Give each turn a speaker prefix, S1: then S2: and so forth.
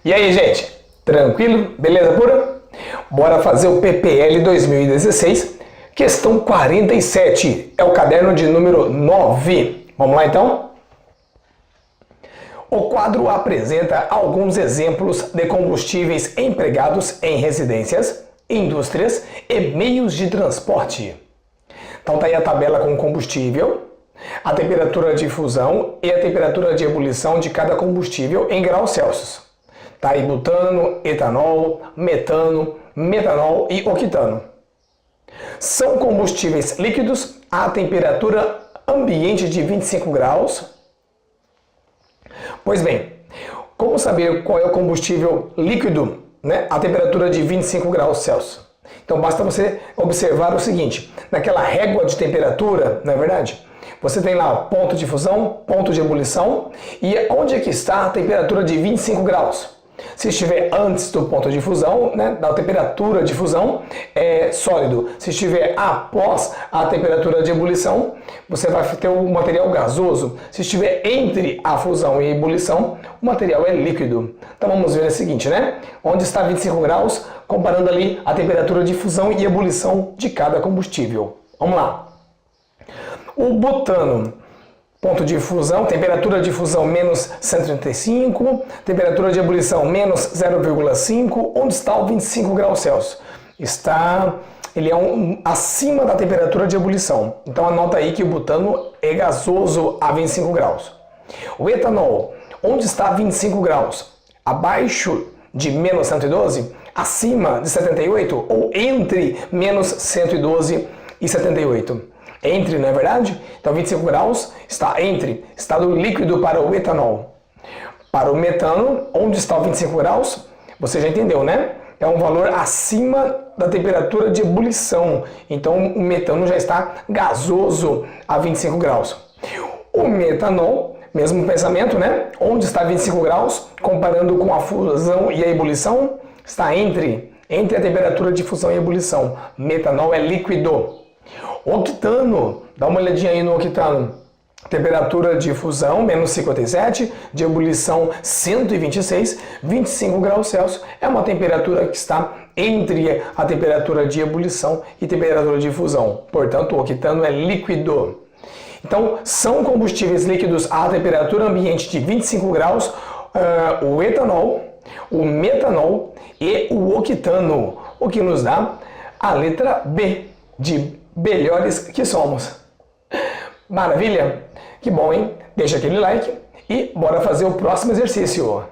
S1: E aí, gente? Tranquilo? Beleza pura? Bora fazer o PPL 2016, questão 47. É o caderno de número 9. Vamos lá, então? O quadro apresenta alguns exemplos de combustíveis empregados em residências, indústrias e meios de transporte. Então tá aí a tabela com combustível, a temperatura de fusão e a temperatura de ebulição de cada combustível em graus Celsius. Tá aí butano, etanol, metano, metanol e octano. São combustíveis líquidos a temperatura ambiente de 25 graus. Pois bem, como saber qual é o combustível líquido, né, a temperatura de 25 graus Celsius? Então basta você observar o seguinte, naquela régua de temperatura, não é verdade? Você tem lá ponto de fusão, ponto de ebulição e onde é que está a temperatura de 25 graus? Se estiver antes do ponto de fusão, né, da temperatura de fusão, é sólido. Se estiver após a temperatura de ebulição, você vai ter um material gasoso. Se estiver entre a fusão e a ebulição, o material é líquido. Então vamos ver o seguinte, né? Onde está 25 graus, comparando ali a temperatura de fusão e ebulição de cada combustível. Vamos lá. O butano. Ponto de fusão, temperatura de fusão menos 135, temperatura de ebulição menos 0,5. Onde está o 25 graus Celsius? Ele é acima da temperatura de ebulição. Então anota aí que o butano é gasoso a 25 graus. O etanol, onde está 25 graus? Abaixo de menos 112? Acima de 78? Ou entre menos 112 e 78? Entre, não é verdade? Então 25 graus está entre estado líquido para o etanol. Para o metano, onde está o 25 graus? Você já entendeu, né? É um valor acima da temperatura de ebulição. Então o metano já está gasoso a 25 graus. O metanol, mesmo pensamento, né? Onde está 25 graus? Comparando com a fusão e a ebulição, está entre a temperatura de fusão e ebulição. Metanol é líquido. Octano, dá uma olhadinha aí no octano. Temperatura de fusão, menos 57, de ebulição 126, 25 graus Celsius. É uma temperatura que está entre a temperatura de ebulição e temperatura de fusão. Portanto, o octano é líquido. Então, são combustíveis líquidos a temperatura ambiente de 25 graus, o etanol, o metanol e o octano. O que nos dá a letra B, de melhores que somos. Maravilha? Que bom, hein? Deixa aquele like e bora fazer o próximo exercício.